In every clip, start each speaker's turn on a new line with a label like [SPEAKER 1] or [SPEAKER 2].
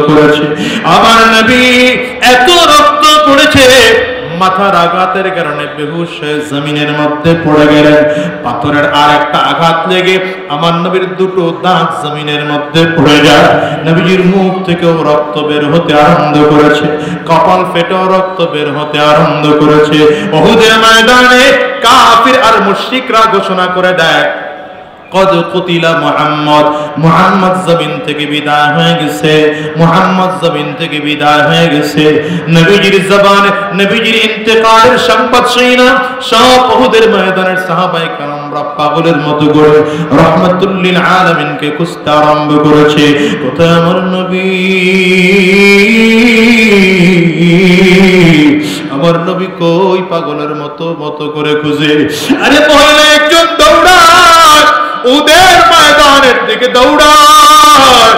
[SPEAKER 1] করেছে। আমার নবী এত রক্ত পড়েছে, মাথার আঘাতের কারণে বেহুশ হয়ে জমিনের মধ্যে পড়ে গেলেন। পাথরের আর একটা আঘাত লেগে আমার নবীর দুটো দাঁত জমিনের মধ্যে পড়ে যায়। নবীজির মুখ থেকেও রক্ত বের হতে আরম্ভ করেছে, কপাল ফেটেও রক্ত বের হতে আরম্ভ করেছে। উহুদের ময়দানে কাফির আর মুশরিকরা ঘোষণা করে দেয়, কদ কুতিলা মুহাম্মদ, মুহাম্মদ জমিন থেকে বিদায় হয়ে গেছে, মুহাম্মদ জমিন থেকে বিদায় হয়ে গেছে। নবীজির জবানে নবীজির ইন্তেকালের সংবাদ শুনে সব উহুদের ময়দানের সাহাবায়ে কেরামরা পাগলের মতো করে রাহমাতুল লিল আলামিনকে খুঁজতে আরম্ভ করেছে। কোথায় আমার নবী, আমার নবী কই? পাগলের মতো করে খুঁজে। আরে মহিলা একজন দৌড়ায়, ওদের ময়দানের দিকে দৌড়ায়,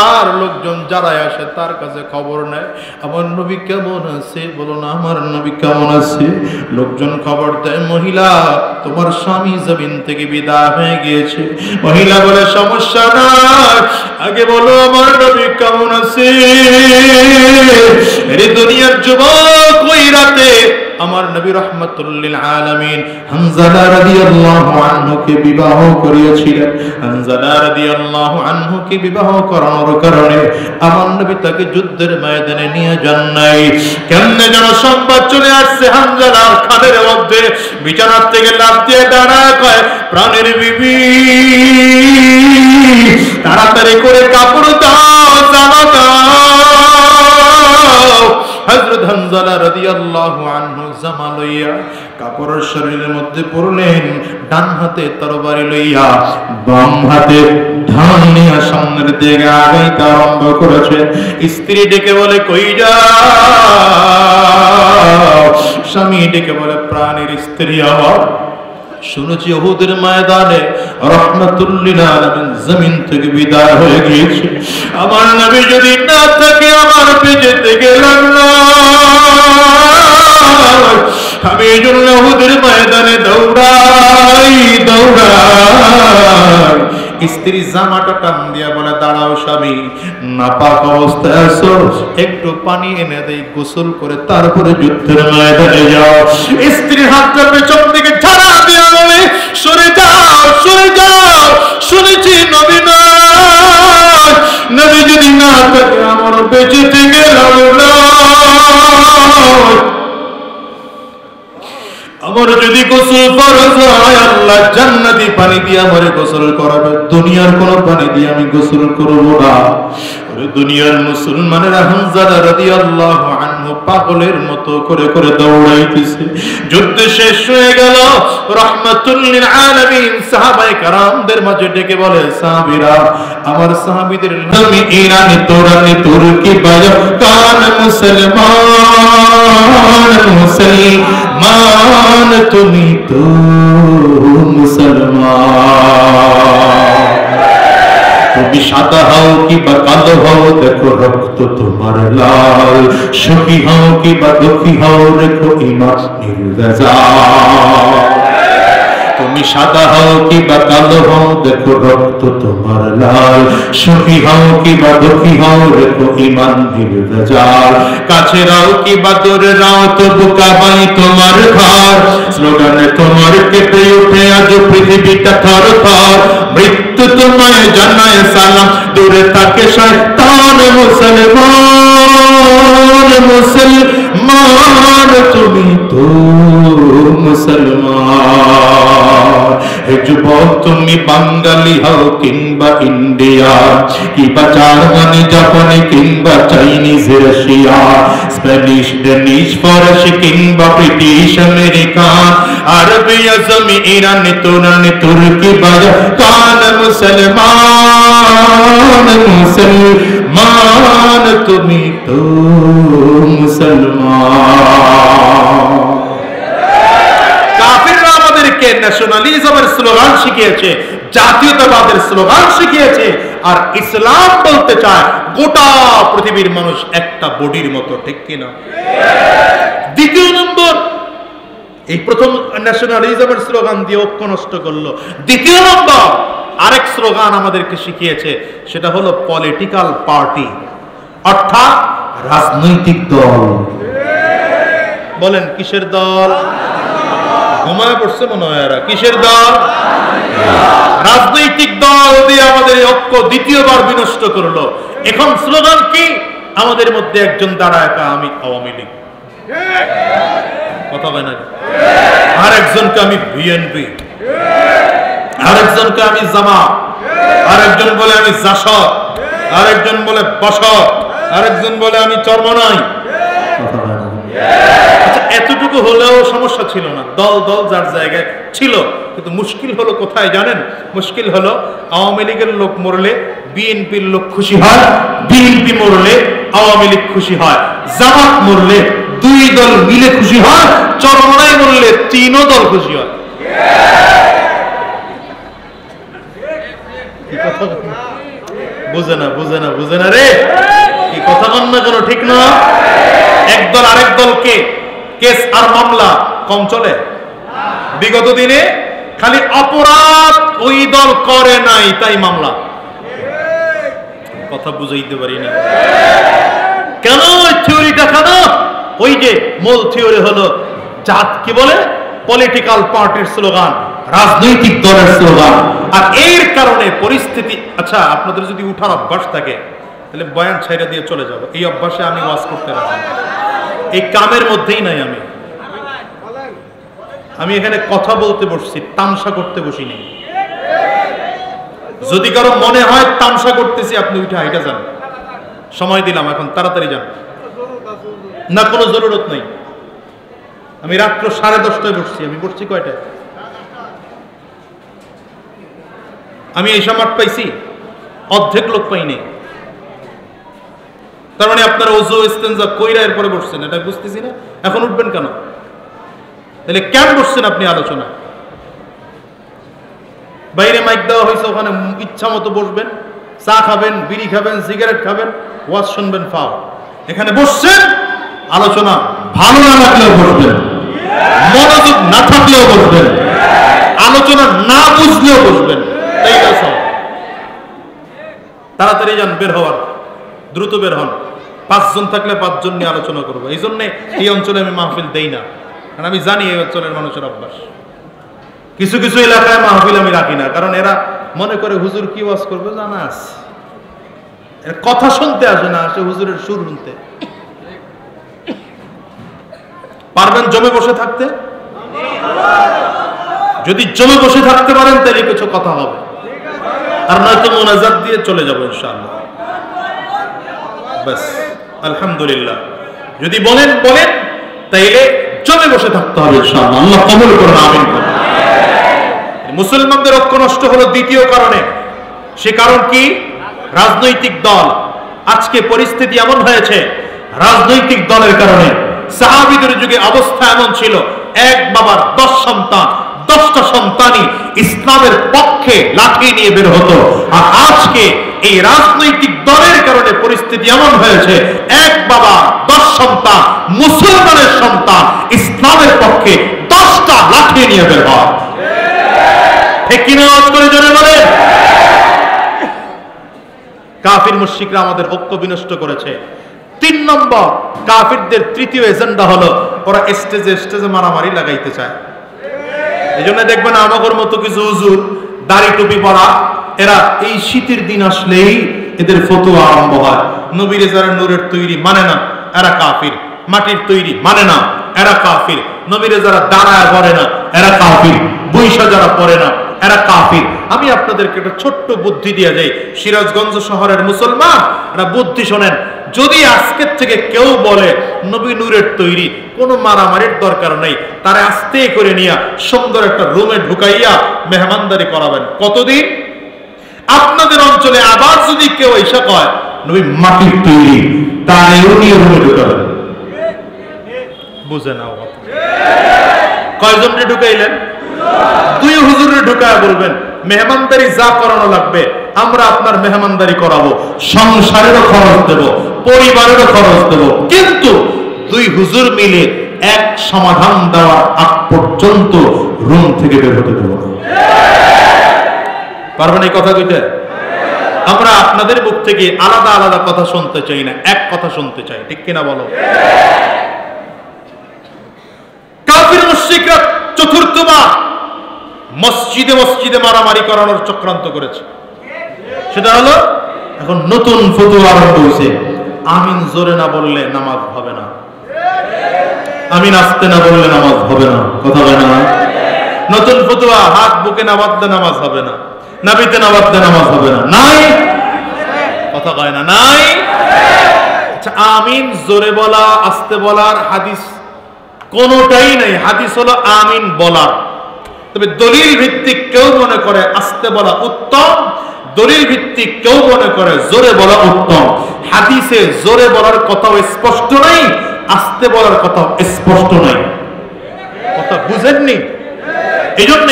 [SPEAKER 1] আর লোকজন যারা আসে তার কাছে খবর নেয় আমার নবী কেমন আছে, বলো না আমার নবী কেমন আছে। লোকজন খবর দেয়, মহিলা তোমার স্বামী জমিন থেকে বিদায় হয়ে গিয়েছে। মহিলা বলে সমস্যা নাই, আগে বলো আমার নবী কেমন আছে। এই দুনিয়ার যুবক ওই রাতে আমার নবী রাহমাতুল লিল আলামিন হানজালা রাদিয়াল্লাহু আনহুকে বিবাহ করিয়েছিলেন। হানজালা রাদিয়াল্লাহু আনহুকে বিবাহ করানোর কারণে আমার নবী তাকে যুদ্ধের ময়দানে নিয়ে যান নাই। কেমনে যেন সংবাদ চলে আসছে হানজালার খাদের মধ্যে, বিছানার থেকে লাফ দিয়ে দাঁড়ায় কয়, প্রাণের বিবি তাড়াতাড়ি করে কাপড় দাও, জামা দাও। হযরত হানজালা রাদিয়াল্লাহু আনহু জামা লইয়া কাপড়ের শরীরের মধ্যে পরলেন, ডান হাতে তরবারি লইয়া বাম হাতে ধান নিয়ে সামনের দিকে আগাইতে আরম্ভ করেছেন। স্ত্রী ডেকে বলে কই যাও? স্বামী ডেকে বলে প্রাণের স্ত্রী আমার, শুনেছি উহুদের ময়দানে রাহমাতুল লিল আলামিন জমিন থেকে বিদায় হয়ে গিয়েছে। আমার নবী যদি না থাকে আমার বেঁচে গেলাম না, আমি এই জন্য উহুদের ময়দানে দৌড়াই। স্ত্রী জামাটা টান দিয়া বলে দাঁড়াও স্বামী, নাপাক অবস্থায় আছো, একটু পানি এনে দেই, গোসল করে তারপরে যুদ্ধের ময়দানে যাও। স্ত্রীর হাতটা পেছন দিকে ঝাড়া দিয়া বলে সরে যাও, সরে যাও, শুনেছি নবী না, নবী যদি না থাকে আমার বেঁচে থেকে না, আমার যদি গোসল ফরজ হয় আল্লাহ জান্নাতি পানি দিয়ে আমারে গোসল করাবে, দুনিয়ার কোন পানি দিয়ে আমি গোসল করব না। ওরে দুনিয়ার মুসলমানেরা হানজালা রাদিয়াল্লাহু আনহু পাগলের মতো করে করে দৌড়াইতেছে। যুদ্ধ শেষ হয়ে গেল। রাহমাতুল লিল আলামিন সাহাবায়ে কেরামদের মাঝে ডেকে বলে, সাহাবীরা, আমার সাহাবীদের নামে ইরানি তোরানি তুর্কি বাজা কান মুসলমান, মুসলমান তুমি তো মুসলমান। তুমি সাদা হও কি বা কালো হও, দেখো রক্ত তোমার লাল। সুখী হও কি বা দুঃখী হও, দেখো ঈমান নির্ভেজাল। তুমি সাদা হও কি বা কালো হও, দেখো রক্ত তোমার লাল। সুখী হও কি বা দুঃখী হও, দেখো ঈমান নির্ভেজাল। কাছে রাও কি বা দূরে রাও, তবু কাবাই তোমার ঘর। স্লোগানে তোমার কেঁপে ওঠে আজ পৃথিবীটা থর থর। মৃত্যু তোমায় জানায় সালাম, দূরে থাকে শয়তান। মুসলমান, মুসলমান তুমি তো মুসলমান। হে যুবক, তুমি বাঙালি হও কিংবা ইন্ডিয়া, কিংবা জার্মানি জাপানি কিংবা চাইনিজ রাশিয়া, স্প্যানিশ ডেনিশ ফরাসি কিংবা ব্রিটিশ আমেরিকান, আরবি আজমি ইরানি তুরানি তুর্কি বাজা কান। মুসলমান, মুসলমান তুমি তো মুসলমান। কাফিররা আমাদেরকে ন্যাশনালিজমের স্লোগান শিখিয়েছে, জাতীয়তাবাদের স্লোগান শিখিয়েছে, আর ইসলাম বলতে চায় গোটা পৃথিবীর মানুষ একটা বডির মতো, ঠিক কিনা? দ্বিতীয় নম্বর, এই প্রথম ন্যাশনালিজমের স্লোগান দিয়ে ঐক্য নষ্ট করলো। দ্বিতীয় নম্বর আরেক স্লোগান আমাদেরকে শিখিয়েছে, সেটা হলো পলিটিক্যাল পার্টি, অর্থাৎ রাজনৈতিক দল। বলেন কিসের দল? ঘুমায় পড়ছে মনে হয় এরা। কিসের দল? রাজনৈতিক দল দিয়ে আমাদের ঐক্য দ্বিতীয়বার বিনষ্ট করলো। এখন স্লোগান কি? আমাদের মধ্যে একজন দাঁড়ায় আমি আওয়ামী লীগ, কথা বলে না, আর একজনকে আমি বিএনপি, আরেকজনকে আমি জামাত, আরেকজন বলে আমি জাসদ, আরেকজন বলে বসত, আরেকজন বলে আমি চরমনাই। আচ্ছা, এতটুকু হলেও সমস্যা ছিল না, দল দল যার জায়গায় ছিল। কিন্তু মুশকিল হলো কোথায় জানেন? মুশকিল হলো আওয়ামী লীগের লোক মরলে বিএনপির লোক খুশি হয়, বিএনপি মরলে আওয়ামী লীগ খুশি হয়, জামাত মরলে দুই দল মিলে খুশি হয়, চরমনাই মরলে তিনও দল খুশি হয়। বুঝে না বুঝে না বুঝে না রে, কি কথা বল না কেন? ঠিক না? একদল আরেক দলকে কেস আর মামলা কম চলে। বিগত দিনে খালি অপরাধ ওই দল করে নাই তাই মামলা। কথা বুঝাইতে পারি না কেন? থিওরিটা কেন? ওই যে মূল থিওরি হলো জাত কি বলে, পলিটিক্যাল পার্টির স্লোগান, রাজনৈতিক দলের স্লোগান। আর এর কারণে পরিস্থিতি। আচ্ছা, আপনাদের যদি উঠার অভ্যাস থাকে তাহলে বয়ান ছাইরা দিয়ে চলে যাবো। এই অভ্যাসে আমি ওয়াজ করতে রাজি, এই কামের মধ্যেই নাই। আমি এখানে কথা বলতে বসছি, তামসা করতে বসিনি। যদি কারো মনে হয় তামসা করতেছি, আপনি উঠে হাইটা যান, সময় দিলাম, এখন তাড়াতাড়ি যান, না কোনো জরুরত নেই। আমি রাত্র 10:30টায় বসছি। আমি বসছি কয়টায়? আমি এই সময় পাইছি, অর্ধেক লোক পাইনি। তার মানে আপনারা ওযু ইস্তেনজা কইরা এরপরে বসছেন, এটা বুঝতেছি না। এখন উঠবেন কেন? তাহলে কেন বসছেন আপনি আলোচনা? বাইরে মাইক দেওয়া হয়েছে, ওখানে ইচ্ছা মতো বসবেন, চা খাবেন, বিড়ি খাবেন, সিগারেট খাবেন, ওয়াজ শুনবেন, ফাও। এখানে বসছেন, আলোচনা ভালো না লাগলেও বসবেন, মনোযোগ না থাকলেও বসবেন, আলোচনা না বুঝলেও বসবেন। তাই না? তাড়াতাড়ি যান, বের হওয়ার, দ্রুত বের হন। 5 জন থাকলে 5 জন নিয়ে আলোচনা করবো। এই জন্য এই অঞ্চলে আমি মাহফিল দেই না, কারণ আমি জানি এই অঞ্চলের মানুষের অভ্যাস। কিছু কিছু এলাকায় মাহফিল আমি রাখি না, কারণ এরা মনে করে হুজুর কি ওয়াজ করবে জানা আছে, কথা শুনতে আসে না, আসে হুজুরের সুর শুনতে। পারবেন জমে বসে থাকতে? যদি জমে বসে থাকতে পারেন তাহলে কিছু কথা হবে, আর নয়তো মোনাজাত দিয়ে চলে যাবো ইনশাআল্লাহ। বাস, আলহামদুলিল্লাহ। যদি বলেন তাইলে জমে বসে থাকতে হবে ইনশাআল্লাহ। আল্লাহ কবুল করুন, আমিন। মুসলমানদের ঐক্য নষ্ট হলো দ্বিতীয় কারণে। সে কারণ কি? রাজনৈতিক দল। আজকে পরিস্থিতি এমন হয়েছে রাজনৈতিক দলের কারণে। সাহাবীদের যুগে অবস্থা এমন ছিল, এক বাবার 10 সন্তান, 10টা সন্তানই ইসলামের পক্ষে লাঠি নিয়ে বের হতো। আর আজকে এই রাজনৈতিক দলের কারণে পরিস্থিতি এমন হয়েছে, এক বাবা 10 সন্তান, মুসলমানের সন্তান ইসলামের পক্ষে 10টা লাঠি নিয়ে বের হয়। ঠিক কিনা? আওয়াজ করে জোরে বলেন। কাফির মুশরিকরা আমাদের ঐক্য বিনষ্ট করেছে। 3 নম্বর, কাফিরদের তৃতীয় এজেন্ডা হলো ওরা স্টেজে মারামারি লাগাইতে চায়। এই জন্য দেখবেন আমাদের মতো কিছু হুজুর দাড়ি টুপি পরা, এরা এই শীতের দিন আসলেই এদের ফতোয়া আরম্ভ হয়। নবীর যারা নূরের তৈরি মানে না, এরা কাফির। মাটির তৈরি মানে না, এরা কাফির। নবীর যারা দাঁড়ায় পড়ে না, এরা কাফির। বৈশা যারা পড়ে না, এরা কাফির। আমি আপনাদেরকে একটা ছোট্ট বুদ্ধি দিয়ে যাই, সিরাজগঞ্জ শহরের মুসলমান, এরা বুদ্ধি শোনেন। যদি আজকের থেকে কেউ বলে নবী নূরের তৈরি, কোনো মারামারির দরকার নেই, তারা আস্তে করে নিয়ে সুন্দর একটা রুমে ঢুকাইয়া মেহমানদারি করাবেন। কতদিন? আপনাদের অঞ্চলে আবার যদি কেউ এসে কয় নবী মাটির তৈরি, তারেও নিয়ে রুমে ঢুকাবেন। বুঝে নাও, কয়জনকে ঢুকাইলেন? 2 হুজুরে ঢুকায় বলবেন মেহমানদারি যা করানো লাগবে আমরা আপনার মেহমানদারি করাবো, সংসারেরও খরচ দেব, পরিবারেরও খরচ দেব, কিন্তু 2 হুজুর মিলে এক সমাধান দেওয়ার আগ পর্যন্ত রুম থেকে বের হতে দেব না। পারবেন এই কথা কইতে? আমরা আপনাদের মুখ থেকে আলাদা আলাদা কথা শুনতে চাই না, এক কথা শুনতে চাই, ঠিক কিনা বলো? কাফির মুশরিকরা চতুর্থবার মসজিদে মসজিদে মারামারি করানোর চক্রান্ত করেছে। সেটা হলো এখন নতুন ফতোয়া আরম্ভ হয়েছে, আমিন জোরে না বললে নামাজ হবে না, আমিন আস্তে না বললে নামাজ হবে না। কথা বলে না? নতুন ফতোয়া, হাত বুকে না বাঁধলে নামাজ হবে না, নাবিতে না বাঁধলে নামাজ হবে না। নাই? কথা কয় না? নাই? আচ্ছা, আমিন জোরে বলা আস্তে বলার হাদিস কোনটাই নাই। হাদিস হলো আমিন বলার, তবে দলিল ভিত্তিক কেউ মনে করে আস্তে বলা উত্তম, দলিল ভিত্তিক কেউ মনে করে জোরে বলা উত্তম। হাদিসে জোরে বলার কথাও স্পষ্ট নাই, আস্তে বলার কথাও স্পষ্ট নাই। কথা বুঝেননি? এই জন্য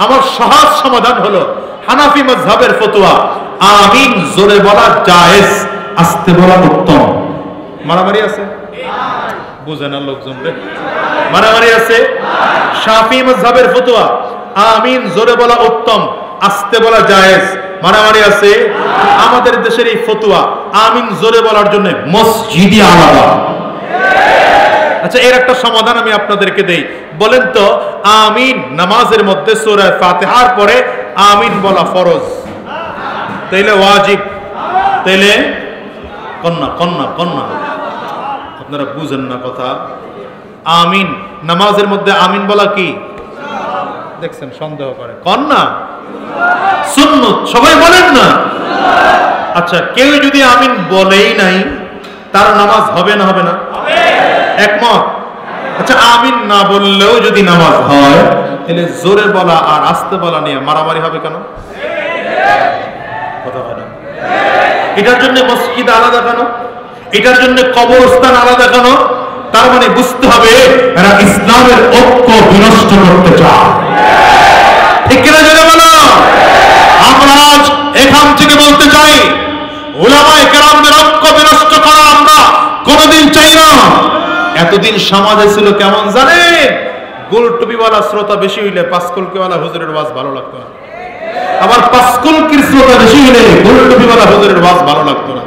[SPEAKER 1] আমার সহজ সমাধান হলো হানাফি মাযহাবের ফতোয়া, আমিন জোরে বলা জায়েজ, আস্তে বলা উত্তম। মারামারি আছে? বুঝে না লোকজন রে, মারামারি আছে? শাফি মাযহাবের ফতোয়া, আমিন জোরে বলা উত্তম, আস্তে বলা জায়েজ। মারামারি আছে? আমাদের দেশের এই ফতোয়া, আমিন জোরে বলার জন্য মসজিদই আলাদা। আচ্ছা, এর একটা সমাধান আমি আপনাদেরকে দেই। বলেন তো, আমিন নামাজের মধ্যে সূরা ফাতিহার পরে আমিন বলা ফরজ, তাইলে ওয়াজিব, তাইলে কন্না কন্না কন্না? আপনারা বুঝেন না কথা। আমিন নামাজের মধ্যে আমিন বলা কি? দেখছেন সন্দেহ করে, কন্না সুন্নত, সবাই বলেন না? আচ্ছা, কেউ যদি আমিন বলেই নাই, তার নামাজ হবে না হবে না? একমত? আচ্ছা, আমিন না বললেও যদি নামাজ হয়, তাহলে জোরে বলা আর আস্তে বলা নিয়ে মারামারি হবে কেন? কথা হয় না? এটার জন্য মসজিদ আলাদা কেন? এটার জন্য কবরস্থান আলাদা কেন? তার মানে বুঝতে হবে এরা ইসলামের ঐক্য বিনষ্ট করতে চায়। ঠিক কিনা জোরে বলো? আমরা আজ এখান থেকে বলতে চাই, উলামায়ে কেরামদের ঐক্য বিনষ্ট করা আমরা কোনোদিন চাই না। এতদিন সমাজে ছিল কেমন জানেন? গোল টুপিওয়ালা শ্রোতা বেশি হইলে পাঁচকলকিওয়ালা হুজুরের ওয়াজ ভালো লাগতো না, আবার পাঁচকলকির শ্রোতা বেশি হইলে গোল টুপিওয়ালা হুজুরের ওয়াজ ভালো লাগতো না,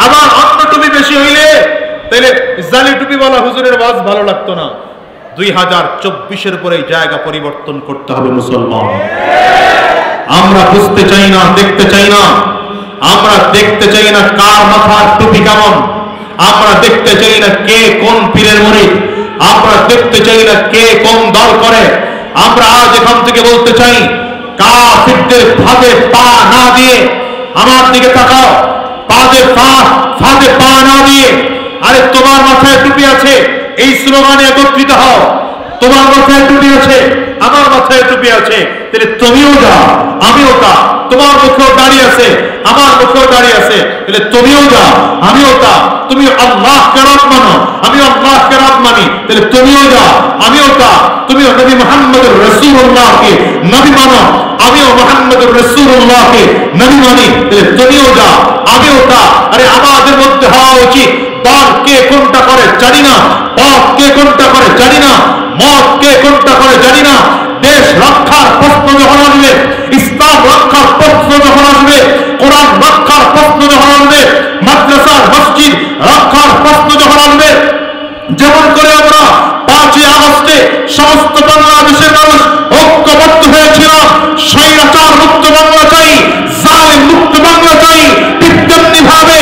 [SPEAKER 1] আবার অন্য টুপি বেশি হইলে তাহলে জালি টুপিওয়ালা হুজুরের ওয়াজ ভালো লাগতো না। 2024-এর পরে এই জায়গা পরিবর্তন করতে হবে মুসলমান। আমরা বুঝতে চাই না, দেখতে চাই না, আমরা দেখতে চাই না কার মাথার টুপি কেমন, আমরা দেখতে চাই না কে কোন পীরের মুরিদ, আমরা দেখতে চাই না কে কোন দল করে। আমরা আজ এখান থেকে বলতে চাই, কাফিরদের ফাঁদে পা না দিয়ে, আমার দিকে তাকাও, ফাঁদে পা না দিয়ে, আরে তোমার মাথায় টুপি আছে এই স্লোগানে একত্রিত হও। তোমার মাথায় টুপি আছে, আমার মাথায় টুপি আছে, তাহলে তুমিও যাও আমিও তা। তোমার মুখেও দাঁড়িয়ে আছে, আমার মুখেও দাঁড়িয়ে আছে, তাহলে তুমিও যাও আমিও তা। তুমি আল্লাহকে রব মানো, আমিও আল্লাহকে রব মানি, তাহলে তুমিও যাও আমিও তা। তুমিও নবী মুহাম্মদুর রাসূলুল্লাহকে নবী মানো, আমিও মুহাম্মদুর রাসূলুল্লাহকে নবী মানি, তাহলে তুমিও যাও আমিও তা। আরে আমাদের মধ্যে হওয়া উচিত দল কে কোনটা করে জানি না, পথ কে কোনটা করে জানি না, মত কে কোনটা করে জানি না। দেশ রক্ষার প্রশ্ন যখন আসবে, ইসলাম রক্ষার প্রশ্ন যখন আসবে, কোরআন রক্ষার প্রশ্ন যখন আসবে, মাদ্রাসার মসজিদ রক্ষার প্রশ্ন যখন আসবে, যেমন করে আমরা 5ই আগস্টে সমস্ত বাংলাদেশের মানুষ ঐক্যবদ্ধ হয়েছিলাম, স্বৈরাচার মুক্ত বাংলা চাই, জালেম মুক্ত বাংলা চাই, তেমনি ভাবে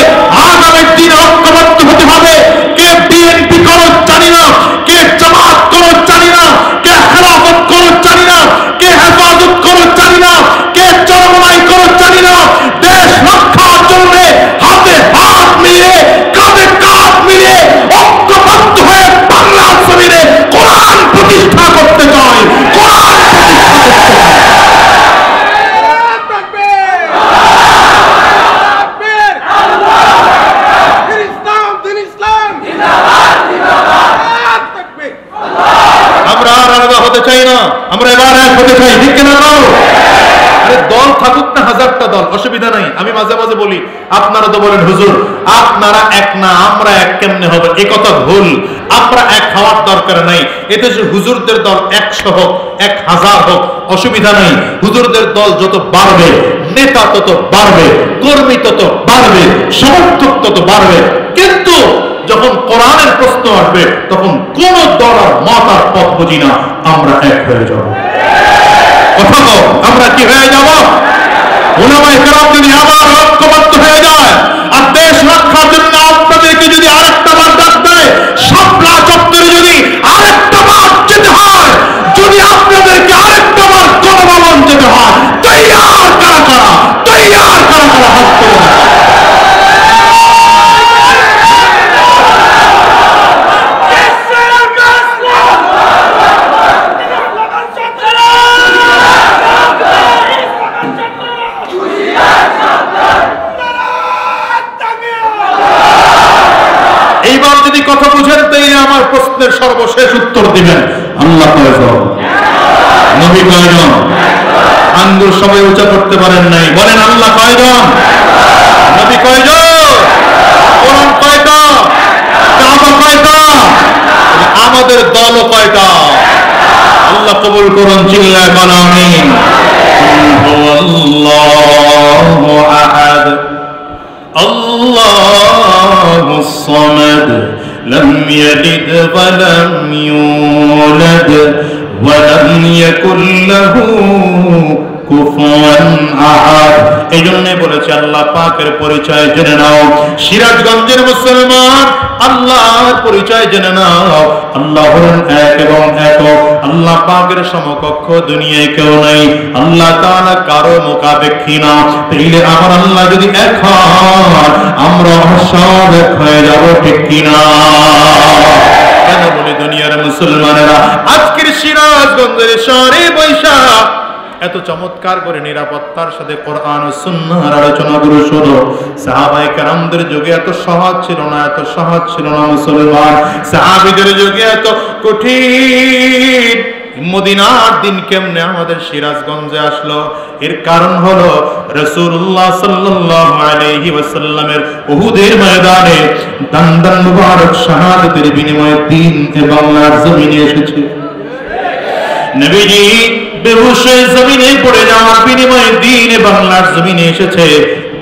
[SPEAKER 1] আগামীর দিনে ঐক্যবদ্ধ হতে হবে। কে বিএনপি করো জানি না, কে জামাত করো জানি না, কে খেলাফত করো জানি না, কে হেফাজত করো জানি না, কে চরমনাই করো জানি না। দেশ রক্ষার জন্য হাতে হাত মিলিয়ে, কাঁধে কাঁধ মিলিয়ে ঐক্যবদ্ধ হয়ে বাংলার জমিনে কোরআন প্রতিষ্ঠা করতে চাই, কোরআন প্রতিষ্ঠা করতে চাই। আমরা আর আলাদা হতে চাই না, আমরা এবার এক হতে চাই, ঠিক কিনা? আরে দল থাকুক না হাজারটা দল, অসুবিধা নাই। আমি মাঝে মাঝে বলি, আপনারা তো বলেন হুজুর আপনারা এক না, আমরা এক কেমনে হবে? এ কথা ভুল। আমরা এক হওয়ার দরকার নাই। এতে হুজুরদের দল 100 হোক, 1000 হোক, অসুবিধা নেই। হুজুরদের দল যত বাড়বে, নেতা তত বাড়বে, কর্মী তত বাড়বে, সমর্থক তত বাড়বে, কিন্তু যখন কোরআনের প্রশ্ন আসবে তখন কোন দল আর মত আর পথ বুঝি না, আমরা এক হয়ে যাব। কথা বল, আমরা কি হয়ে যাব? উলামায়ে কেরাম যদি আবার ঐক্যবদ্ধ হয়ে যায় আর দেশ রক্ষার জন্য আপনাদেরকে যদি আরেকটা বার ডাক দেয়, শাপলা চত্বরে যদি আরেকটা বার যেতে হয়, যদি আপনাদেরকে আরেকটা বার জনভবন যেতে হয়, তৈয়ার কারা কারা, তৈয়ার কারা কারা হাত তোলেন। এইবার যদি কথা বুঝেন তাইলে আমার প্রশ্নের সর্বশেষ উত্তর দিবেন। আল্লাহ কয়জন? নবী কয়জন? আঙ্গুল সবাই উঁচা করতে পারেন নাই, বলেন আল্লাহ কয়জন? নবী কয়জন? কোরআন কয়টা? কাবা কয়টা? আমাদের দল কয়টা? আল্লাহ কবুল করুন, চিল্লায় বলো আমিন। আল্লাহু আহাদ আল্লাহুস সামাদ লাম ইয়ালিদ ওয়া লাম ইউলাদ ওয়া লাম ইয়াকুল লাহু কুফুয়ান আহাদ। এই জন্য বলেছে আল্লাহ পাকের পরিচয় জেনে নাও। সিরাজগঞ্জের মুসলমান, আল্লাহর পরিচয় জেনে নাও। আল্লাহ হলেন এক এবং একক। আল্লাহ পাকের সমকক্ষ দুনিয়ায় কেউ নাই। আল্লাহ তাআলা কারো মুখাপেক্ষী না। তাইলে আমার আল্লাহ যদি এক হন, আমরা সব এক হয়ে যাব, ঠিক কিনা? কেন বলি দুনিয়ার মুসলমানেরা আজকের সিরাজগঞ্জের শহরে বৈশা এত চমৎকার করে নিরাপত্তার সাথে কোরআন ও সুন্নাহর আলোচনা গুলো শোনো। সাহাবায়ে কেরামদের যুগে এত সহজ ছিল না, এত সহজ ছিল না মুসলমান। সাহাবীদের যুগে এত কঠিন। মদিনার দিন কেমনে আমাদের সিরাজগঞ্জে আসলো? এর কারণ হলো রাসূলুল্লাহ সাল্লাল্লাহু আলাইহি ওয়াসাল্লামের উহুদের ময়দানে দান মুবারক শাহাদাতের বিনিময়ে দিন এ বাংলার জমিনে এসেছে। নবীজি বেহুশ হয়ে জমিনে পড়ে যাওয়ার বিনিময়ে দিন বাংলার জমিনে এসেছে।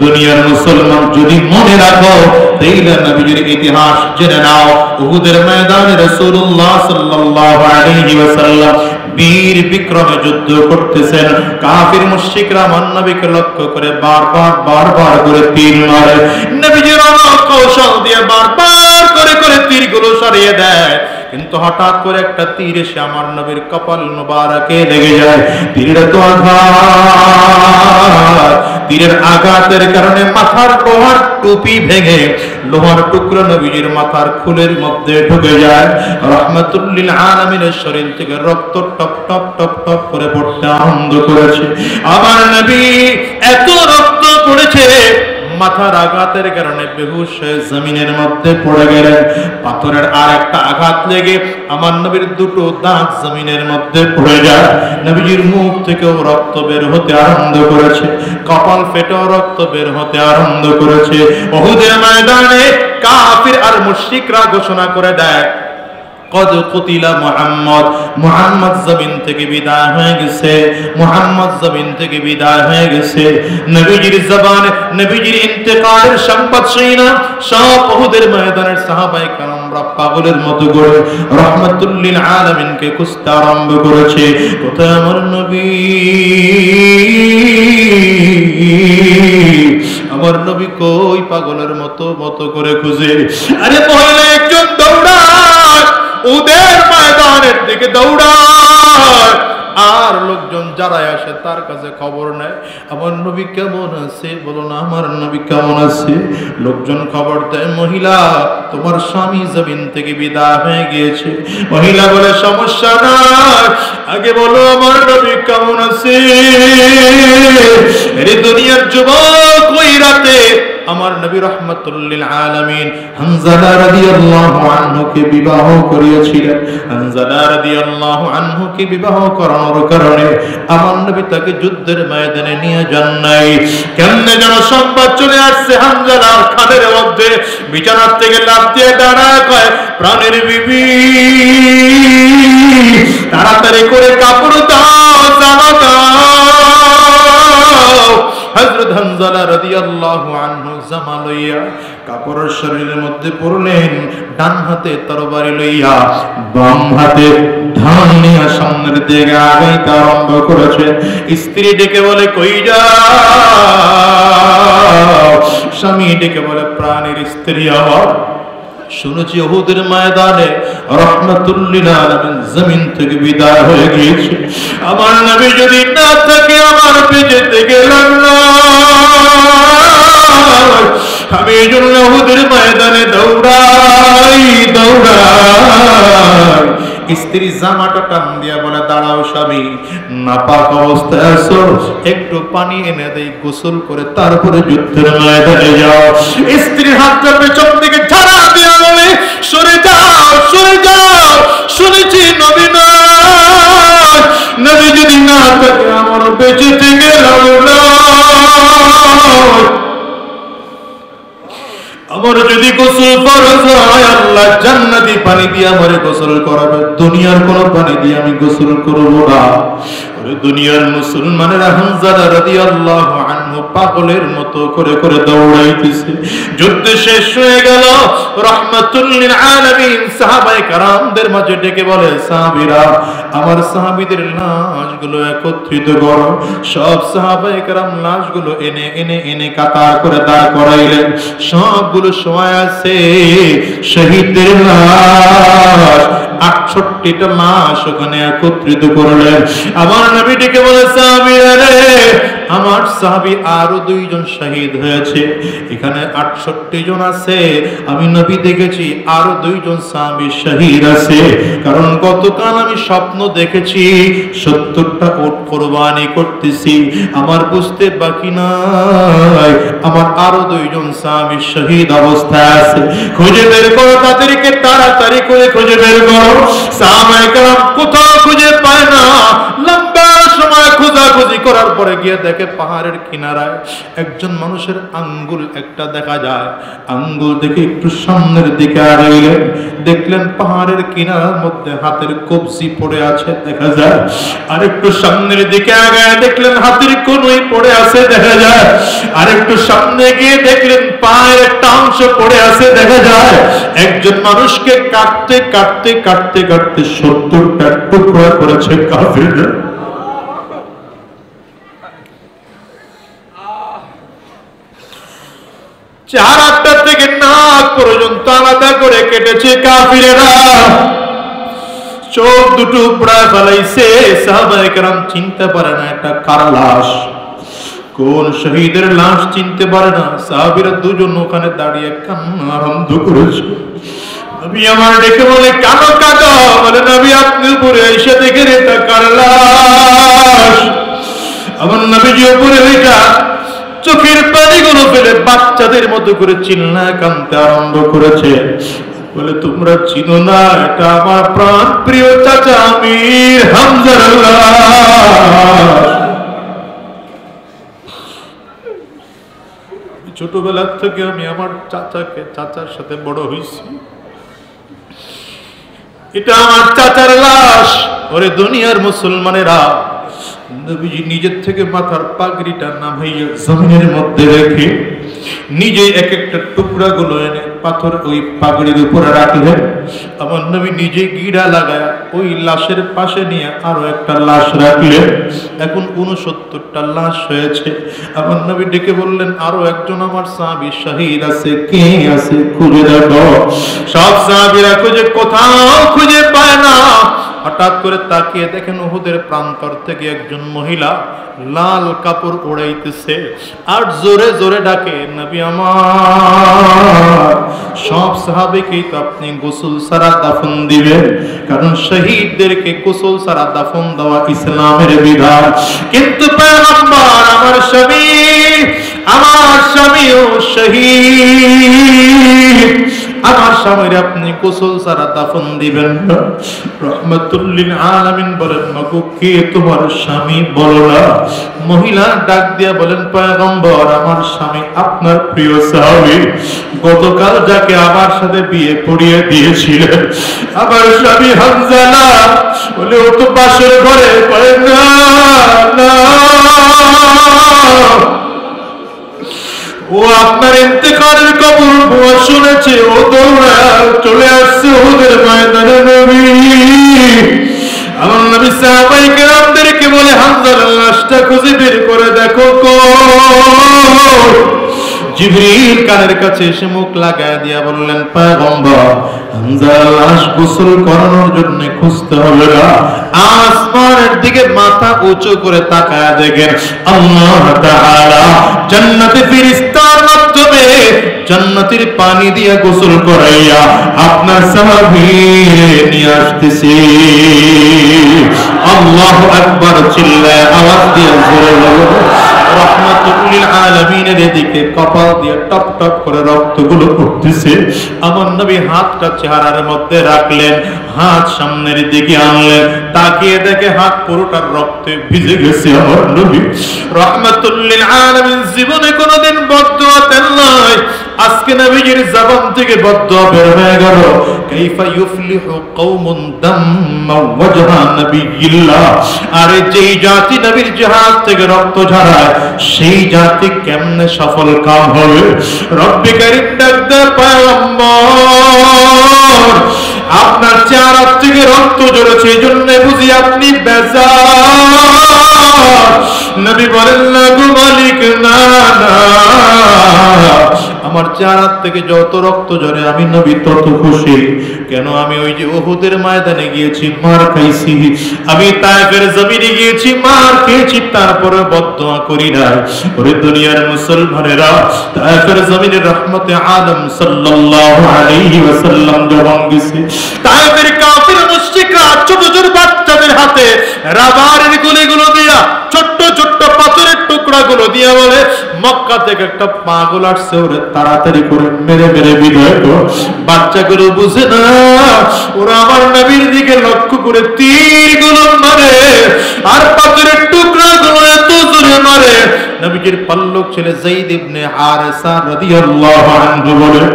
[SPEAKER 1] দুনিয়ার মুসলমান যদি মনে রাখো, তাইলে নবীজির ইতিহাস জেনে নাও। উহুদের ময়দানে রাসূলুল্লাহ সাল্লাল্লাহু আলাইহি ওয়াসাল্লাম বীর বিক্রমে যুদ্ধ করতেছেন। কাফির মুশরিকরা আমার নবীকে লক্ষ্য করে বারবার করে তীর মারে। নবীজির কৌশল দিয়ে বারবার করে তীরগুলো সরিয়ে দেয়, কিন্তু হঠাৎ করে একটা তীর এসে আমার নবীর কপাল মুবারকে লেগে যায়। তীরের তো আঘাত, তীরের আঘাতের কারণে মাথার লোহার টুপি ভেঙে লোহার টুকরো নবীর মাথার খুলের মধ্যে ঢুকে যায়। রাহমাতুল লিল আলামিনের শরীর থেকে রক্ত টপ টপ টপ টপ করে পড়তে আরম্ভ করেছে। আমার নবী এত রক্ত পড়েছে, মাথার আঘাতের কারণে বেহুশ হয়ে জমিনের মধ্যে পড়ে গেলেন। পাথরের আর একটা আঘাত লেগে আমার নবীর দুটো দাঁত জমিনের মধ্যে পড়ে যায়। নবীজির মুখ থেকেও রক্ত বের হতে আরম্ভ করেছে, কপাল ফেটেও রক্ত বের হতে আরম্ভ করেছে। উহুদের ময়দানে কাফির আর মুশরিকরা ঘোষণা করে দেয়, কদ কুতিলা মুহাম্মদ, মুহাম্মদ জমিন থেকে বিদায় হয়ে গেছে, মুহাম্মদ জমিন থেকে বিদায় হয়ে গেছে। নবীজির জবানে নবীজির ইন্তেকালের সংবাদ শুনে সব উহুদের ময়দানের সাহাবায়ে কেরামরা পাগলের মতো করে রাহমাতুল লিল আলামিনকে খুঁজতে আরম্ভ করেছে। কোথায় আমার নবী? আমার নবী কই? পাগলের মতো করে খুঁজে। আরে মহিলা একজন দৌড়ায়, উহুদের ময়দানের দিকে দৌড়ায়, আর লোকজন যারা আসে তার কাছে খবর নেয় আমার নবী কেমন আছে, বলো না আমার নবী কেমন আছে। লোকজন খবর দেয়, মহিলা তোমার স্বামী জমিন থেকে বিদায় হয়ে গিয়েছে। মহিলা বলে সমস্যা নাই, আগে বলো আমার নবী কেমন আছে। এই দুনিয়ার যুবক ওই রাতে আমার নবী রাহমাতুল লিল আলামিন হানজালা রাদিয়াল্লাহু আনহুকে বিবাহ করিয়েছিলেন। হানজালা রাদিয়াল্লাহু আনহুকে বিবাহ করানোর কারণে আমার নবী তাকে যুদ্ধের ময়দানে নিয়ে যান নাই। কেমনে যেন সংবাদ চলে আসছে হানজালার খাদের মধ্যে, বিছানার থেকে লাফ দিয়ে দাঁড়ায় কয়, প্রাণের বিবি তাড়াতাড়ি করে কাপড় দাও, জামা হযরত হানজালা রাদিয়াল্লাহু আনহু জামা লইয়া কাপড়ের শরীরের মধ্যে পড়লেন, ডান হাতে তরবারি লইয়া বাম হাতে ধান নিয়ে সামনের দিকে আগাইতে আরম্ভ করেছে। স্ত্রী ডেকে বলে, কই যাও? স্বামী ডেকে বলে, প্রাণের স্ত্রী আমার, শুনেছি উহুদের ময়দানে রাহমাতুল লিল আলামিন জমিন থেকে বিদায় হয়ে গিয়েছে। আমার নবী যদি না থাকে আমার বেঁচে থেকে লাগলো। আমি এই জন্য উহুদের ময়দানে দৌড়াই। স্ত্রী জামাটা টান দিয়া বলে, দাঁড়াও স্বামী, নাপাক অবস্থায় আছো, একটু পানি এনে দেই, গোসল করে তারপরে যুদ্ধের ময়দানে যাও। স্ত্রী হাতটা পেছন দিকে ঝাড়া দিয়া বলে, সরে যাও, সরে যাও, শুনেছি নবী নাই, নবী যদি না থাকে আমার বেঁচে থেকে লাগলো। আমার যদি গোসল ফরজ হয়, আল্লাহ জান্নাতি পানি দিয়ে আমারে গোসল করাবে, দুনিয়ার কোন পানি দিয়ে আমি গোসল করব না। দুনিয়ার মুসলমানেরা হানজালা রাদিয়াল্লাহু আনহু পাগলের মতো করে করে দৌড়াইতেছে। যুদ্ধ শেষ হয়ে গেল। রাহমাতুল লিল আলামিন সাহাবায়ে কেরামদের মাঝে ডেকে বলে, সাহাবীরা, আমার সাহাবীদের লাশগুলো একত্রিত করো। সব সাহাবায়ে কেরাম লাশগুলো এনে এনে এনে কাতার করে দাঁড় করাইলেন। সবগুলো শোয়া আছে শহীদদের লাশ। 68টা লাশ ওখানে একত্রিত করলেন। আমার নবী ডেকে বলে, সাহাবীরা রে, আমার সাহাবী আরো 2 জন শহীদ হয়েছে, এখানে 68 জন আছে। আমি নবী দেখেছি আরো 2 জন সাহাবী শহীদ আছে, কারণ গতকাল আমি স্বপ্ন দেখেছি 70টা উট কুরবানি করতেছি। আমার বুঝতে বাকি নাই, আমার আরো 2 জন সাহাবী শহীদ অবস্থায় আছে। খুঁজে বের করো, তাদেরকে তাড়াতাড়ি করে খুঁজে বের করো। সাহাবায়ে কেরাম কোথাও খুঁজে পায় না। লম্বা সময় খোঁজাখুঁজি করার পরে গিয়ে দেখে পাহাড়ের কিনারায় একজন মানুষের আঙ্গুল একটা দেখা যায়। আঙ্গুল দেখে একটু সামনের দিকে আগাইলেন, দেখলেন পাহাড়ের কিনারার মধ্যে হাতের কবজি পড়ে আছে দেখা যায়। আর একটু সামনের দিকে আগায় দেখলেন হাতের কনুই পড়ে আছে দেখা যায়। আর একটু সামনে গিয়ে দেখলেন পায়ের একটা অংশ পড়ে আছে দেখা যায়। একজন মানুষকে কাটতে কাটতে কাটতে কাটতে 70টা টুকরা করেছে কাফিররা। 4 হাতটা থেকে নাক পর্যন্ত আলাদা করে কেটেছে কাফিরেরা। চোখ দুটো প্রায় ফেলাইছে। সাহাবায়ে কেরাম চিনতে পারে না এটা কার লাশ, কোন শহীদের লাশ চিনতে পারে না। সাহাবীরা 2 জন ওখানে দাঁড়িয়ে কান্না আরম্ভ করেছে। নবী আমার ডেকে বলে, কেন কাঁদো? বলে, নবী আপনি উপরে এসে দেখেন এটা কার লাশ। আমার নবীজি উপরে ওইটা চোখের পানিগুলো ফেলে বাচ্চাদের মতো করে চিল্লায় কাঁদতে আরম্ভ করেছে। বলে, তোমরা চিনো না, এটা আমার প্রাণ প্রিয় চাচা আমির হামজার লাশ। ছোটবেলা থেকে আমি আমার চাচার সাথে বড় হয়েছি, এটা আমার চাচার লাশ। ওরে দুনিয়ার মুসলমানেরা, নবীজি নিজের থেকে মাথার পাগড়িটা নামাইয়া জমিনের মধ্যে রেখে নিজে এক একটা টুকরা গুলো এনে পাথর ওই পাগড়ির উপরে রাখলেন। আমার নবী নিজে গিড়া লাগায় ওই লাশের পাশে নিয়ে আরো একটা লাশ রাখলেন। এখন 69টা লাশ হয়েছে। আমার নবী ডেকে বললেন, আরো একজন আমার সাহাবী শহীদ আছে, কে আছে খুঁজে দেখো। সব সাহাবীরা খুঁজে কোথাও খুঁজে পায় না। হঠাৎ করে তাকিয়ে দেখেন উহুদের প্রান্তর থেকে একজন মহিলা লাল কাপড় উড়াইতেছে আর জোরে জোরে ডাকে, নবী আমার। সব সাহাবীকেই তো আপনি গোসল ছাড়া দাফন দিবেন, কারণ শহীদদেরকে গোসল ছাড়া দাফন দেওয়া ইসলামের বিধান। কিন্তু পয়গম্বর আমার স্বামীও শহীদ, আমার স্বামীর আপনি গোসল ছাড়া দাফন দিবেন না। রাহমাতুল লিল আলামিন বলেন, মাগো কে তোমার স্বামী বলো না। মহিলা ডাক দিয়া বলেন, পয়গম্বর আমার স্বামী আপনার প্রিয় সাহাবী, গতকাল যাকে আমার সাথে বিয়ে পড়িয়ে দিয়েছিলেন আমার স্বামী হানজালা। বলে, ও তো পাশের ঘরে। কয়, না না, ও আপনার ইন্তেকালের খবর বুয়া শুনেছে, ও দৌড়া চলে আসছে ওদের ময়দানে নবী। আমার নবী সাহাবায়ে কেরামদেরকে বলে, হামজার লাশটা খুঁজে বের করে দেখো কই। জিবরিল কানের কাছে এসে মুখ লাগায় দিয়া বললেন, পয়গম্বর, হামজার লাশ গোসল করানোর জন্য খুঁজতে হবে না। আসমানের দিকে মাথা উঁচু করে তাকায় দেখেন আল্লাহ তাআলা জান্নাতে ফেরেশতার মাধ্যমে জান্নাতের পানি দিয়ে গোসল করাইয়া আপনার সাহাবী নিয়ে আসতেছে। আল্লাহু আকবার চিল্লায় আওয়াজ দিয়ে জোরে বলো। রহমাতুল লিল আলামিনের দিকে কপাল দিয়ে টপ টপ করে রক্তগুলো পড়তেছে। আমার নবী হাতটা চেহারার মধ্যে রাখলেন, হাত সামনের দিকে আনলেন, তাকিয়ে দেখে হাত পুরোটা রক্তে ভিজে গেছে। আমার নবী রহমাতুল লিল আলামিন জীবনে কোনোদিন বদদুয়া দেন নাই, আজকে নবীজির জবান থেকে বদদুয়া বের হয়ে গেল। কাইফা ইউফলিহু কওমুন দাম্মা ওয়াজহা নবিয়্যিল্লাহ, আরে যেই জাতি নবীর জিহাদ থেকে রক্ত ঝরায় সেই জাতি কেমনে সফল কাম হবে। রব্বে কারীম ডাকতে, পয়গম্বর আপনার চেহারা থেকে রক্ত ঝরেছে, এই জন্য বুঝি আপনি বেজার। নবী বলেন, না গো মালিক, না না, আমার চেহারা থেকে যত রক্ত ঝরে আমি নবী তত খুশি। কেন? আমি ওই যে উহুদের ময়দানে গিয়েছি, মার খাইছি, আমি তায়েফের জমিনে গিয়েছি, মার খেয়েছি, তারপরে বদদুয়া করি না। ওরে দুনিয়ার মুসলমানেরা, তায়েফের জমিনে রহমতে আলম সাল্লাল্লাহু আলাইহি ওয়াসাল্লাম যখন গেছে, তায়েফের কাফির মুশরিকরা ছোট ছোট বাচ্চাদের হাতে রাবারের গুলিগুলো দিয়া, ছোট্ট ছোট্ট পাথরের টুকরাগুলো দিয়া বলে, মক্কা থেকে একটা পাগল আসছে, ওরে তাড়াতাড়ি করে মেরে মেরে বিদায় কর। বাচ্চাগুলো বুঝে না, ওরা আমার নবীর দিকে লক্ষ্য করে তীরগুলো মারে, আর পাথরের টুকরাগুলো এত জোরে মারে। নবীজির পাল্লক ছেলে যায়েদ ইবনে হারেসা রাদিয়াল্লাহু আনহু বলে,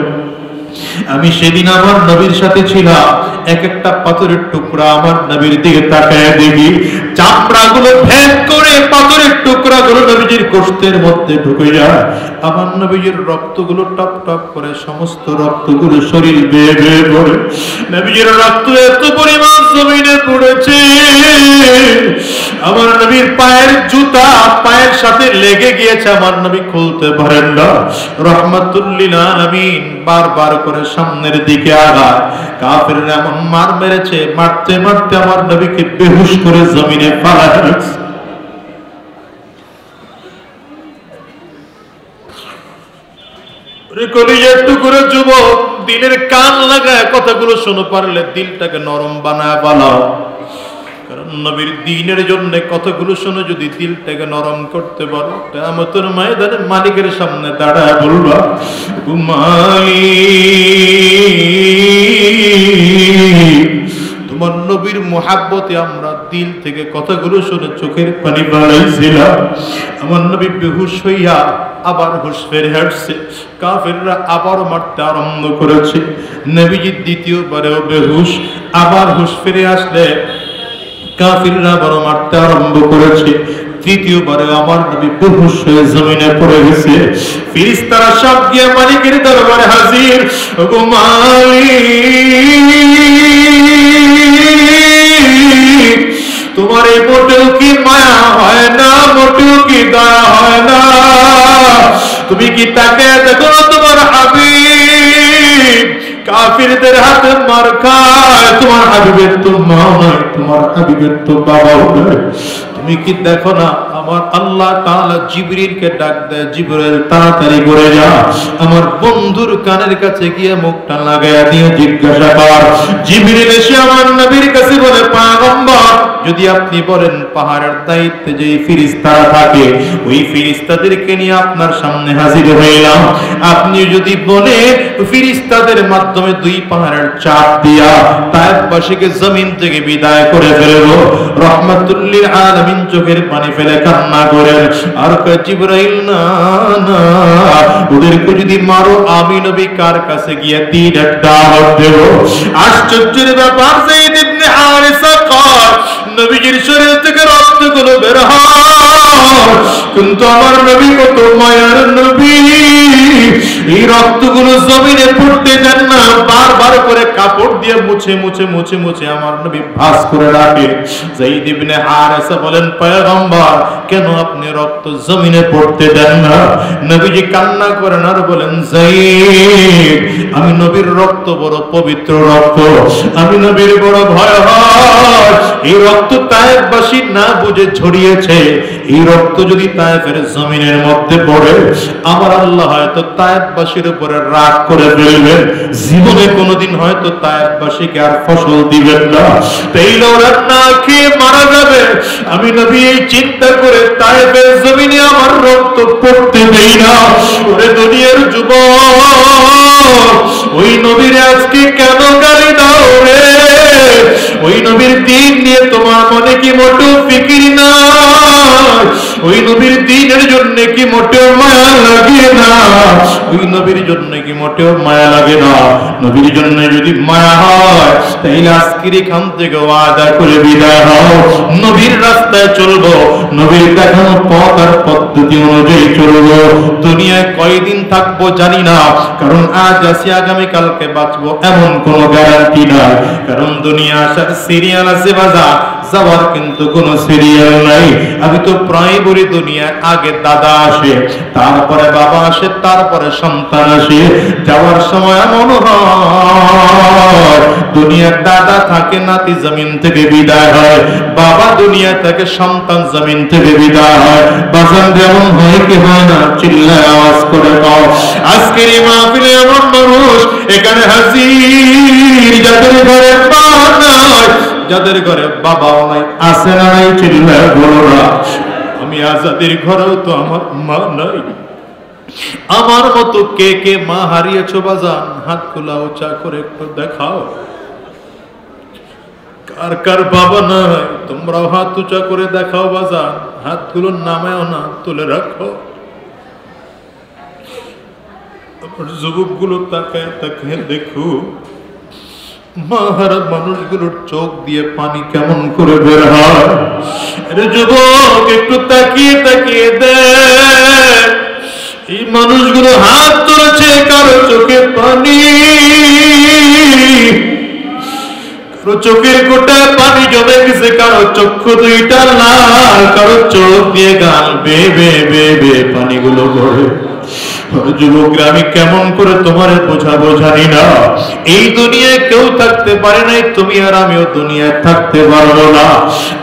[SPEAKER 1] আমি সেদিন আমার নবীর সাথে ছিলাম, এক একটা পাথরের টুকরা আমার নবীর দিকে তাকায় দেখি, চামড়াগুলো ভেদ করে পাথরের টুকরাগুলো নবীজির গোশতের মধ্যে ঢুকে যায়। আমার নবীজির রক্তগুলো টপ টপ করে, সমস্ত রক্তগুলো শরীর বেয়ে বেয়ে পড়ে। নবীজির রক্ত এত পরিমাণ জমিনে পড়েছে, আমার নবীর পায়ের জুতা পায়ের সাথে লেগে গিয়েছে, আমার নবী খুলতে পারেন না। রহমাতুল লিল আলামিন বারবার করে সামনের দিকে আগায়। কাফেররা এমন মার মেরেছে, মারতে মারতে আমার নবীকে বেহুশ করে জমিনে ফালায় রাখছে। কলিজার টুকরো যুবক, দিলের কান লাগায় কথাগুলো শুনে পারলে দিলটাকে নরম বানায় বানাও। কারণ নবীর দ্বীনের জন্য কথাগুলো শুনে যদি দিলটাকে নরম করতে পারো, কিয়ামতের ময়দানে মালিকের সামনে দাঁড়ায় বলবা, তোমার নবীর মুহাব্বতে আমরা দিল থেকে কথাগুলো শুনে চোখের পানি বাড়াইছিলাম। আমার নবী বেহুশ হইয়া আবার হুশ ফিরে আসছে। কাফেররা আবার মারতে আরম্ভ করেছে। নবীজি দ্বিতীয়বারেও বেহুশ, আবার হুশ ফিরে আসলে কাফিররা আবার মারতে আরম্ভ করেছে। তৃতীয়বারে আমার নবী বেহুশ হয়ে জমিনে পড়ে গেছে। ফেরেশতারা সব গিয়ে মালিকের দরবারে হাজির। ওগো মালিক, তোমার এই মোটেও কি মায়া হয় না, মোটেও কি দয়া হয় না? তুমি কি তাকে দেখো না, তোমার হাবিব কাফিরদের হাতে মার খায়, তোমার হাবিবের তো মা নয়, তোমার হাবিবের তো বাবাও নয়। তুমি কি দেখো না আমার আল্লাহ তাআলা জিবরিলকে ডাক দেয়, জিবরিল তাড়াতাড়ি করে যা, আমার বন্ধুর কানের কাছে গিয়ে মুখটা লাগায়া দিয়ে জিজ্ঞাসা কর। জিবরিল এসে আমার নবীর কাছে বলে, পয়গম্বর, যদি আপনি বলেন পাহাড়ের দায়িত্বে যে ফেরেশতারা থাকে, ওই ফেরেশতাদেরকে নিয়ে আপনার সামনে হাজির হইলাম। আপনি যদি বলেন ফেরেশতাদের মাধ্যমে দুই পাহাড়ের চাপ দিয়া তায়েফবাসীকে জমিন থেকে বিদায় করে ফেলবো, রহমাতুল লিল আলামিন চোখের পানি ফেলে কান্না করেন। আর কয়, জিবরাইল না না, ওদেরকে যদি মারো আমি নবী কার কাছে গিয়ে দ্বীনের দাওয়াত দেব? আশ্চর্যের ব্যাপার, যায়েদ ইবনে হারেসা কয়, নবীজির শরীর থেকে রক্তগুলো বের হয়, কিন্তু আমার নবী কত মায়ার নবী, এই রক্তগুলো জমিনে পড়তে দেন না, বারবার করে কাপড় দিয়ে মুছে মুছে মুছে মুছে আমার নবী ভাঁজ করে রাখে। যায়েদ ইবনে হারেসা বলেন, পয়গম্বর কেন আপনি রক্ত জমিনে পড়তে দেন না? নবীজি কান্না করেন আর বলেন, যায়েদ আমি নবীর রক্ত বড় পবিত্র রক্ত, আমি নবীর বড় ভয় হয়। এই রক্ত তায়েফবাসী না বুঝে ছড়িয়েছে, এই রক্ত যদি তায়েফের জমিনের মধ্যে পড়ে আমার আল্লাহ হয়তো তায়েফবাসীর উপরে রাগ করে ফেলবেন, জীবনে কোনোদিন হয়তো তায়েফবাসীকে আর ফসল দিবেন না, এই লড়ার না খেয়ে মারা যাবে। আমি নবী এই চিন্তা করে তায়েফের জমিনে আমার রক্ত পড়তে দেই না। ওরে দুনিয়ার যুবক, ওই নবীর আজকে কেন গালি দাও রে? ওই নবীর দিন নিয়ে তোমার মনে কি মোটেও ফিকির না? ওই নবীর দিনের জন্য কি মোটেও মায়া লাগে না? ওই নবীর জন্য কি মোটেও মায়া লাগে না? নবীর জন্য যদি মায়া হয় তাইলে আজকের এখান থেকে ওয়াদা করে বিদায় হও, নবীর রাস্তায় চলবো, নবীর দেখানো পথ আর পদ্ধতি অনুযায়ী চলবো। দুনিয়ায় কয়দিন থাকবো জানি না, কারণ আজ আছি আগামীকালকে বাঁচবো এমন কোনো গ্যারান্টি নাই, কারণ দুনিয়া আসার সিরিয়াল আছে বাজার, যাওয়ার কিন্তু কোনো সিরিয়াল নাই। আমি তো প্রায় বলি দুনিয়ায় আগে দাদা আসে, তারপরে বাবা আসে, তারপরে সন্তান আসে। যাওয়ার সময় এমন হয় দুনিয়ার দাদা থাকে, নাতি জমিন থেকে বিদায় হয়, বাবা দুনিয়া থেকে, সন্তান জমিন থেকে বিদায় হয়। বাজান যেমন হয় কি হয় না? চিল্লায় আওয়াজ করে কও। আজকের এই মাহফিলে এমন মানুষ এখানে হাজির যাদের ঘরে মা নাই, যাদের ঘরে বাবাও নাই, আছে না নাই? চিল্লায় বলো না। আমি আজাদের ঘরেও তো আমার মা নাই। আমার মতো কে কে মা হারিয়েছো বাজান? হাত খোলা উঁচা করে একটু দেখাও। কার কার বাবা নাই তোমরাও হাত উঁচা করে দেখাও বাজান। হাতগুলো নামায়ও না, তুলে রাখো। যুবকগুলো তাকায় তাকায় দেখো মাহারা মানুষগুলোর চোখ দিয়ে পানি কেমন করে বের হয়। যুবক একটু তাকিয়ে তাকিয়ে দেখ, এই মানুষগুলো হাত তুলেছে, কারো চোখে পানি, কারো চোখের গোটায় পানি জমে গেছে, কারো চক্ষু দুইটা লাল, কারো চোখ দিয়ে গাল বে বে বে বে পানিগুলো পড়ে। যুবকরা আমি কেমন করে তোমার বোঝাবো জানি না। এই দুনিয়ায় কেউ থাকতে পারে নাই, তুমি আর আমিও দুনিয়ায় থাকতে পারবো না।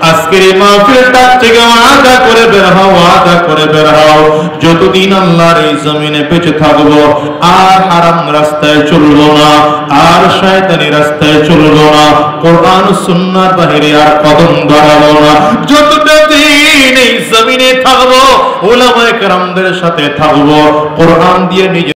[SPEAKER 1] আজকের এই মাহফিলটা থেকে ওয়াদা করে বের হও, ওয়াদা করে বের হও, যতদিন আল্লাহর এই জমিনে বেঁচে থাকবো আর হারাম রাস্তায় চলবো না, আর শয়তানি রাস্তায় চলবো না, কোরআন সুন্নাহর বাহিরে আর কদম বাড়াবো না। যতটা দিন এই জমিনে থাকবো উলামায়ে কেরামদের সাথে থাকবো, কোরআন দিয়ে নিজে